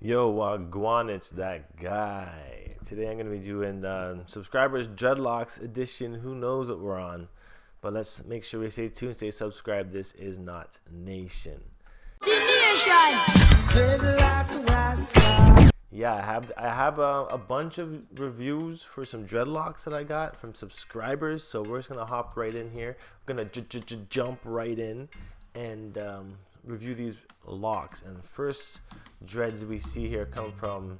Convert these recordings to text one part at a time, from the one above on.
Yo, Guan, it's that guy. Today I'm going to be doing subscribers Dreadlocks edition. Who knows what we're on? But let's make sure we stay tuned, stay subscribed. This is Not Nation. Yeah, I have a bunch of reviews for some dreadlocks that I got from subscribers. So we're just gonna hop right in here. We're gonna jump right in and review these locks. And first dreads we see here come from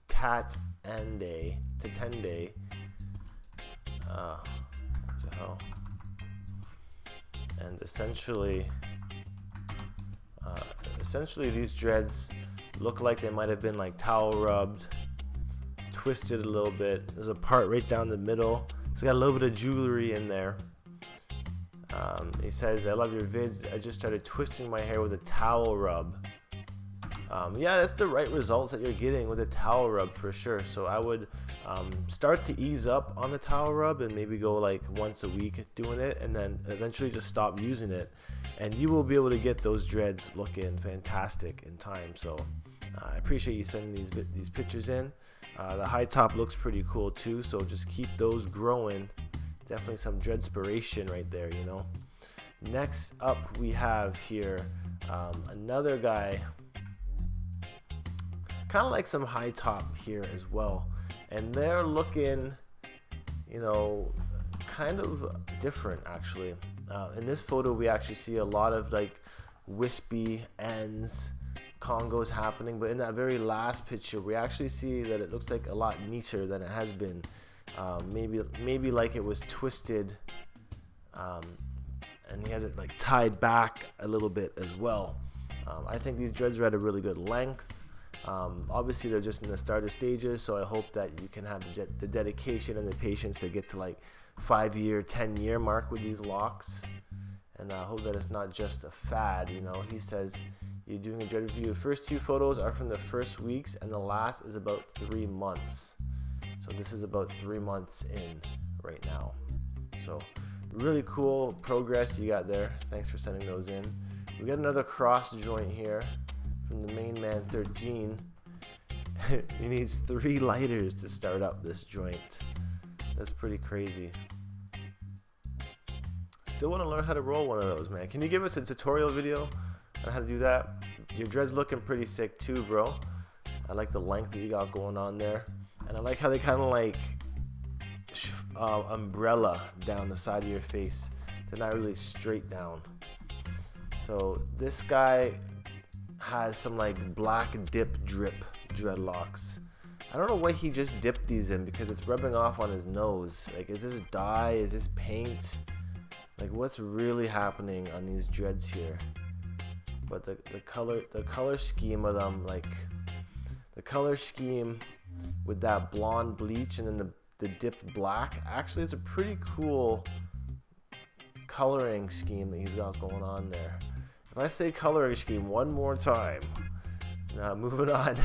Tatende. What the hell? And essentially these dreads look like they might have been like towel rubbed, twisted a little bit. There's a part right down the middle. It's got a little bit of jewelry in there. He says, "I love your vids. I just started twisting my hair with a towel rub." Yeah, that's the right results that you're getting with a towel rub for sure. So I would start to ease up on the towel rub and maybe go like once a week doing it, and then eventually just stop using it, and you will be able to get those dreads looking fantastic in time. So I appreciate you sending these pictures in. The high top looks pretty cool too, so just keep those growing. Definitely some dreadspiration right there, you know. Next up we have here another guy, kind of like some high top here as well, and they're looking, you know, kind of different actually. In this photo we actually see a lot of like wispy ends, congos happening, but in that very last picture we actually see that it looks like a lot neater than it has been. Maybe like it was twisted, and he has it like tied back a little bit as well. I think these dreads are at a really good length. Obviously they're just in the starter stages, so I hope that you can have the dedication and the patience to get to like 5-year, 10-year mark with these locks. And I hope that it's not just a fad, you know. He says, "You're doing a dread review. The first 2 photos are from the first weeks, and the last is about 3 months." So this is about 3 months in right now. So really cool progress you got there. Thanks for sending those in. We got another cross joint here from the main man 13. He needs 3 lighters to start up this joint. That's pretty crazy. Still want to learn how to roll one of those, man. Can you give us a tutorial video on how to do that? Your dread's looking pretty sick too, bro. I like the length that you got going on there. And I like how they kind of like umbrella down the side of your face. They're not really straight down. So this guy has some like black dip drip dreadlocks. I don't know why he just dipped these in, because it's rubbing off on his nose. Like, is this dye? Is this paint? Like, what's really happening on these dreads here? But the color scheme of them, like the color scheme with that blonde bleach and then the dipped black, actually it's a pretty cool coloring scheme that he's got going on there. If I say coloring scheme one more time, moving on.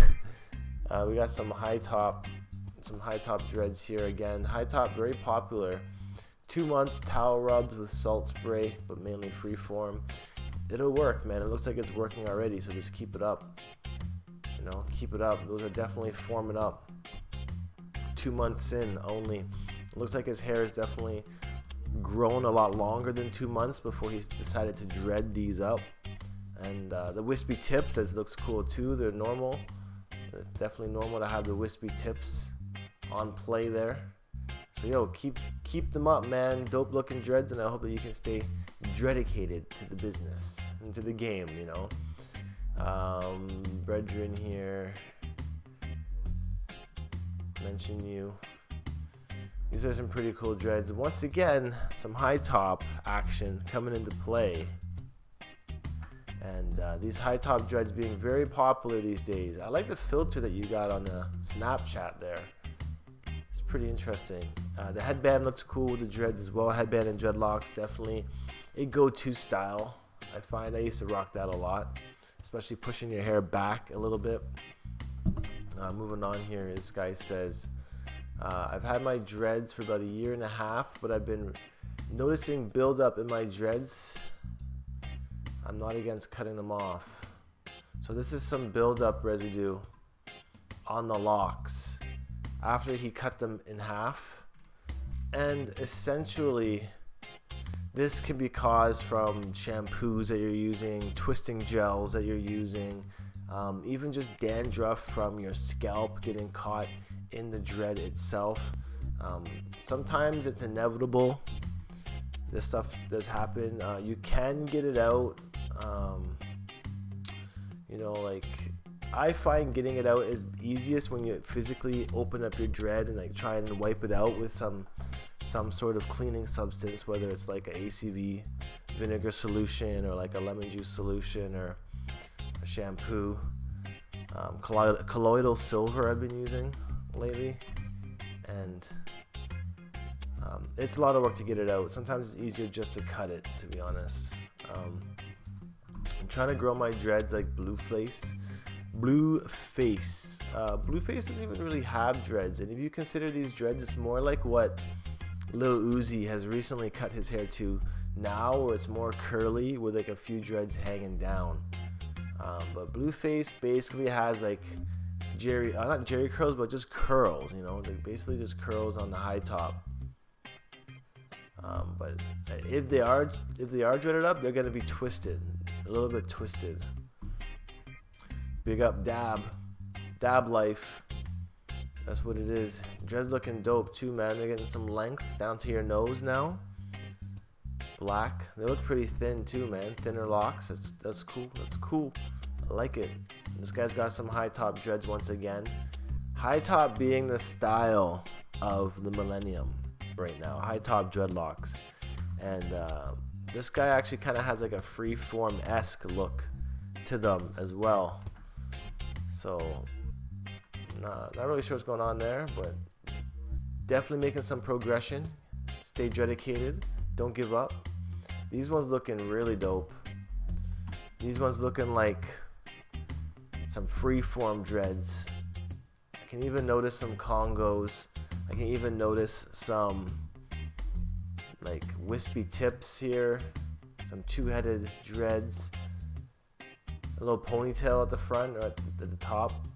We got some high top dreads here again. High top, very popular. 2 months towel rubs with salt spray, but mainly freeform. It'll work, man. It looks like it's working already, so just keep it up. You know, keep it up. Those are definitely forming up. 2 months in only. It looks like his hair is definitely grown a lot longer than 2 months before he decided to dread these up. And the wispy tips, that looks cool too. They're normal. It's definitely normal to have the wispy tips on play there. So yo, keep them up, man. Dope looking dreads, and I hope that you can stay dedicated to the business and to the game, you know. Brethren here, mention you. These are some pretty cool dreads. Once again, some high top action coming into play. And these high top dreads being very popular these days. I like the filter that you got on the Snapchat there. It's pretty interesting. The headband looks cool with the dreads as well. Headband and dreadlocks, definitely a go-to style. I find I used to rock that a lot, especially pushing your hair back a little bit. Moving on here, this guy says, "I've had my dreads for about 1.5 years, but I've been noticing build up in my dreads. I'm not against cutting them off. So this is some buildup residue on the locks after he cut them in half. And essentially, this can be caused from shampoos that you're using, twisting gels that you're using, even just dandruff from your scalp getting caught in the dread itself. Sometimes it's inevitable. This stuff does happen. You can get it out. Like I find getting it out is easiest when you physically open up your dread and like try and wipe it out with some sort of cleaning substance, whether it's like a ACV vinegar solution or like a lemon juice solution or a shampoo. Colloidal silver I've been using lately, and it's a lot of work to get it out. Sometimes it's easier just to cut it, to be honest. I'm trying to grow my dreads like Blueface. Blueface doesn't even really have dreads, and if you consider these dreads, it's more like what Lil Uzi has recently cut his hair to now, where it's more curly with like a few dreads hanging down. But Blueface basically has like not Jerry curls, but just curls, like basically just curls on the high top. But if they are dreaded up, they're gonna be twisted, a little bit twisted. Big up Dab Life. That's what it is. Dreads looking dope too, man. They're getting some length down to your nose now. Black. They look pretty thin too, man. Thinner locks. That's cool. That's cool. I like it. This guy's got some high top dreads once again. High top being the style of the millennium right now. High top dreadlocks. And this guy actually kind of has like a freeform-esque look to them as well. So not really sure what's going on there, but definitely making some progression. Stay dedicated. Don't give up. These ones looking really dope. These ones looking like some freeform dreads. I can even notice some Congos. I can even notice some like wispy tips here. Some two-headed dreads. A little ponytail at the front or at the top.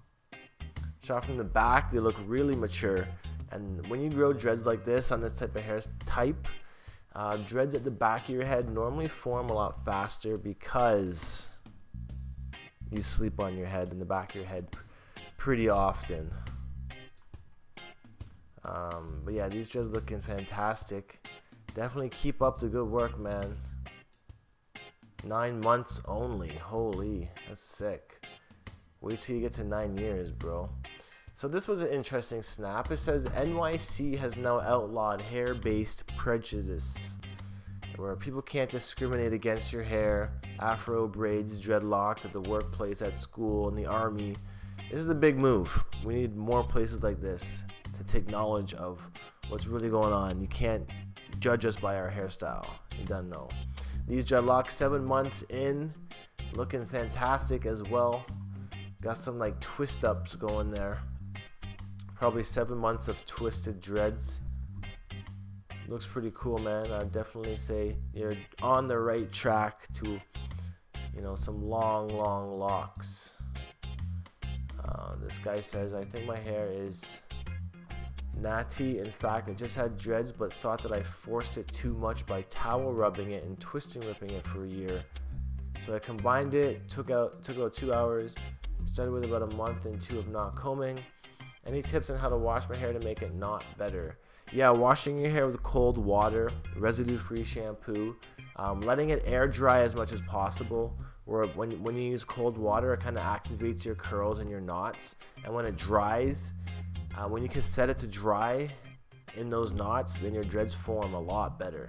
Shot from the back, they look really mature. And when you grow dreads like this on this type of hair type, dreads at the back of your head normally form a lot faster because you sleep on your head in the back of your head pretty often. But yeah, these dreads looking fantastic. Definitely keep up the good work, man. 9 months only. Holy, that's sick. Wait till you get to 9 years, bro. So this was an interesting snap. It says NYC has now outlawed hair-based prejudice, where people can't discriminate against your hair, afro, braids, dreadlocks at the workplace, at school, in the army. This is a big move. We need more places like this to take knowledge of what's really going on. You can't judge us by our hairstyle. You don't know. These dreadlocks, 7 months in, looking fantastic as well. Got some like twist ups going there. Probably 7 months of twisted dreads. Looks pretty cool, man. I'd definitely say you're on the right track to, some long locks. This guy says, I think my hair is natty. In fact, I just had dreads but thought that I forced it too much by towel rubbing it and twisting ripping it for a year. So I combined it, took out 2 hours, started with about a month and 2 of not combing. Any tips on how to wash my hair to make it not better? Yeah, washing your hair with cold water, residue-free shampoo, letting it air dry as much as possible. Where when you use cold water, it kind of activates your curls and your knots. And when it dries, when you can set it to dry in those knots, then your dreads form a lot better.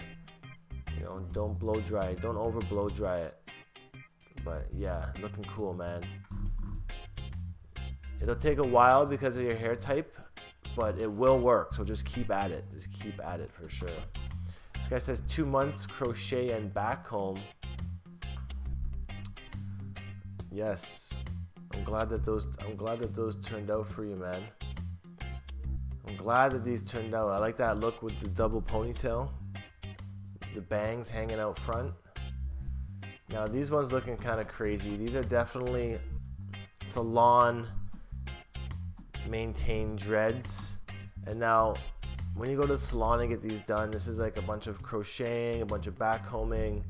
Don't blow dry it. Don't over blow dry it. But yeah, looking cool, man. It'll take a while because of your hair type, but it will work. So just keep at it. Just keep at it for sure. This guy says 2 months crochet and back comb. Yes, I'm glad that those turned out for you, man. I'm glad that these turned out. I like that look with the double ponytail, the bangs hanging out front. Now these ones looking kind of crazy. These are definitely salon maintained dreads. And now when you go to the salon and get these done, this is like a bunch of crocheting, a bunch of backcombing,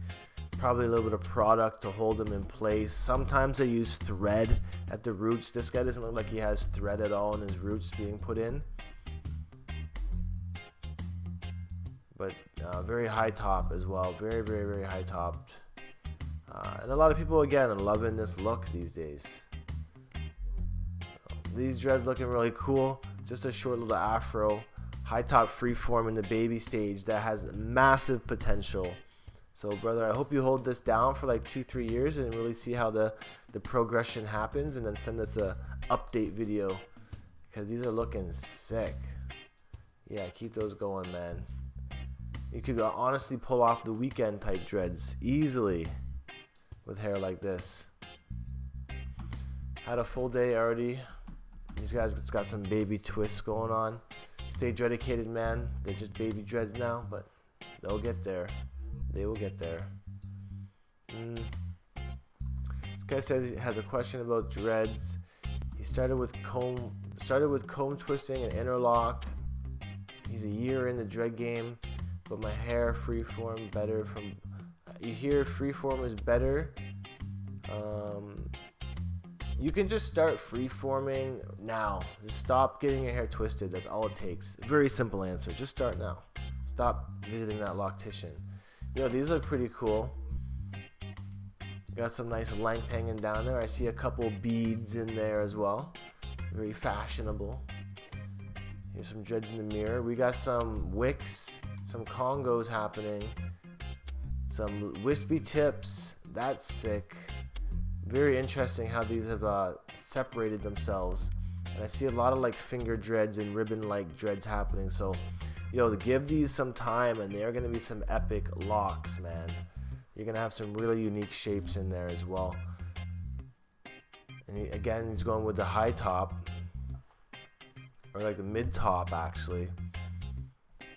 probably a little bit of product to hold them in place. Sometimes they use thread at the roots. This guy doesn't look like he has thread at all in his roots being put in. But very high top as well. Very, very, very high topped. And a lot of people, again, are loving this look these days. These dreads looking really cool. Just a short little afro. High top freeform in the baby stage that has massive potential. So brother, I hope you hold this down for like 2-3 years and really see how the progression happens, and then send us a update video, because these are looking sick. Yeah, keep those going, man. You could honestly pull off the weekend type dreads easily with hair like this. Had a full day already. These guys got some baby twists going on. Stay dedicated, man. They're just baby dreads now, but they'll get there. They will get there. This guy says he has a question about dreads. He started with comb twisting and interlock. He's a year in the dread game, but my hair freeform better from. You hear freeform is better. You can just start freeforming now. Just stop getting your hair twisted. That's all it takes. Very simple answer. Just start now. Stop visiting that loctician. Yo, these look pretty cool. Got some nice length hanging down there. I see a couple beads in there as well. Very fashionable. Here's some dreads in the mirror. We got some wicks, some congos happening, some wispy tips. That's sick. Very interesting how these have separated themselves. And I see a lot of like finger dreads and ribbon like dreads happening. So yo, give these some time and they're going to be some epic locks, man. You're going to have some really unique shapes in there as well. And again, he's going with the high top, or like the mid top actually.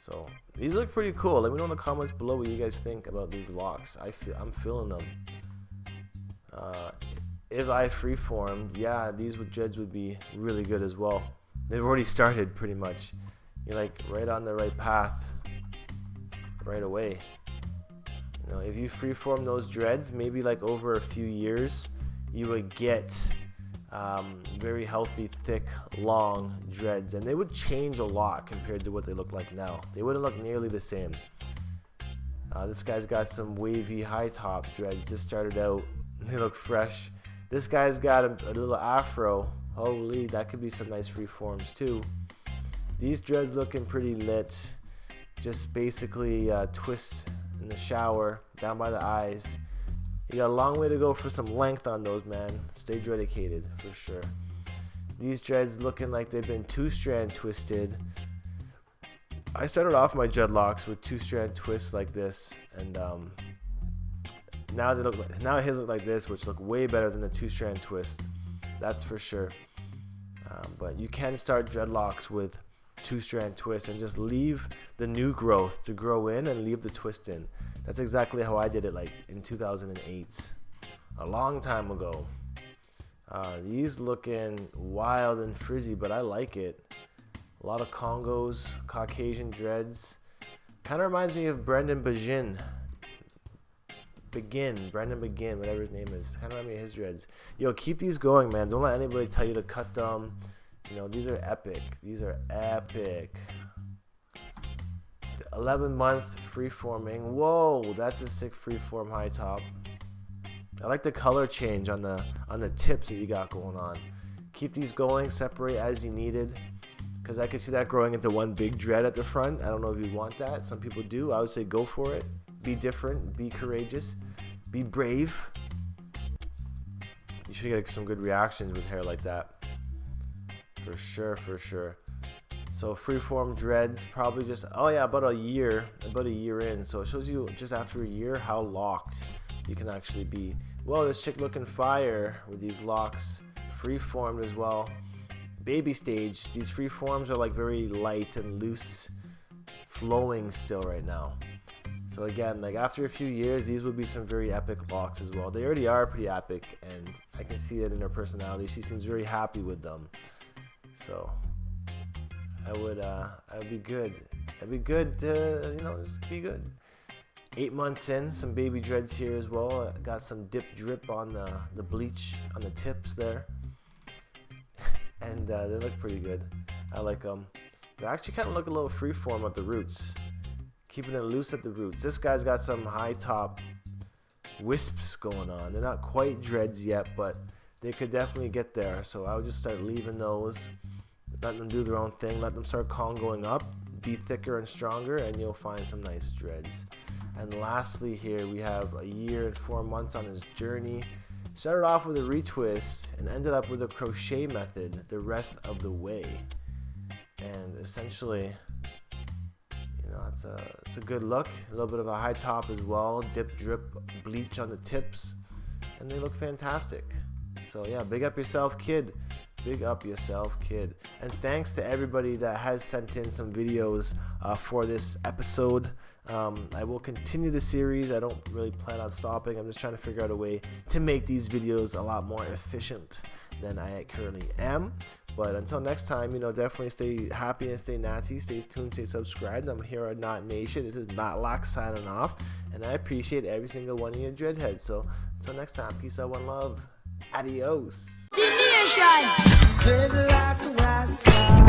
So these look pretty cool. Let me know in the comments below what you guys think about these locks. I'm feeling them. If I freeformed, yeah, these dreads would be really good as well. They've already started pretty much. You're like right on the right path right away. You know, if you freeform those dreads, maybe like over a few years, you would get very healthy, thick, long dreads, and they would change a lot compared to what they look like now. They wouldn't look nearly the same. This guy's got some wavy high top dreads. Just started out. They look fresh. This guy's got a little afro. Holy, that could be some nice freeforms too. These dreads looking pretty lit. Just basically twists in the shower, down by the eyes. You got a long way to go for some length on those, man. Stay dedicated for sure. These dreads looking like they've been 2-strand twisted. I started off my dreadlocks with 2-strand twists like this, and now his look like this, which look way better than the 2-strand twist. That's for sure. But you can start dreadlocks with 2-strand twist and just leave the new growth to grow in and leave the twist in. That's exactly how I did it, like in 2008, a long time ago. These looking wild and frizzy, but I like it. A lot of Congos, Caucasian dreads. Kind of reminds me of Brendan Begin, whatever his name is. Kind of reminds me of his dreads. Yo, keep these going, man. Don't let anybody tell you to cut them. You know, these are epic. These are epic. 11-month freeforming. Whoa, that's a sick freeform high top. I like the color change on the tips that you got going on. Keep these going. Separate as you needed, because I can see that growing into one big dread at the front. I don't know if you want that. Some people do. I would say go for it. Be different. Be courageous. Be brave. You should get some good reactions with hair like that. For sure, for sure. So freeform dreads, probably just, oh yeah, about a year in. So it shows you just after a year how locked you can actually be. Whoa, this chick looking fire with these locks. Freeformed as well. Baby stage, these freeforms are like very light and loose, flowing still right now. So again, like after a few years, these would be some very epic locks as well. They already are pretty epic, and I can see it in her personality. She seems very happy with them. So I'd be good. I'd be good to, you know, just be good. 8 months in, some baby dreads here as well. I got some dip drip on the bleach on the tips there. And they look pretty good. I like them. They actually kind of look a little freeform at the roots. Keeping it loose at the roots. This guy's got some high top wisps going on. They're not quite dreads yet, but they could definitely get there. So I would just start leaving those, let them do their own thing, let them start congoing up, be thicker and stronger, and you'll find some nice dreads. And lastly here, we have a year and 4 months on his journey. Started off with a retwist and ended up with a crochet method the rest of the way. And essentially, you know, it's a good look. A little bit of a high top as well, dip drip bleach on the tips, and they look fantastic. So yeah, big up yourself, kid. Big up yourself, kid. And thanks to everybody that has sent in some videos for this episode. I will continue the series. I don't really plan on stopping. I'm just trying to figure out a way to make these videos a lot more efficient than I currently am. But until next time, you know, definitely stay happy and stay natty. Stay tuned, stay subscribed. I'm here at Knot Nation. This is Knotlocks signing off. And I appreciate every single one of you dreadheads. So until next time, peace out, one love. Adios. The nation.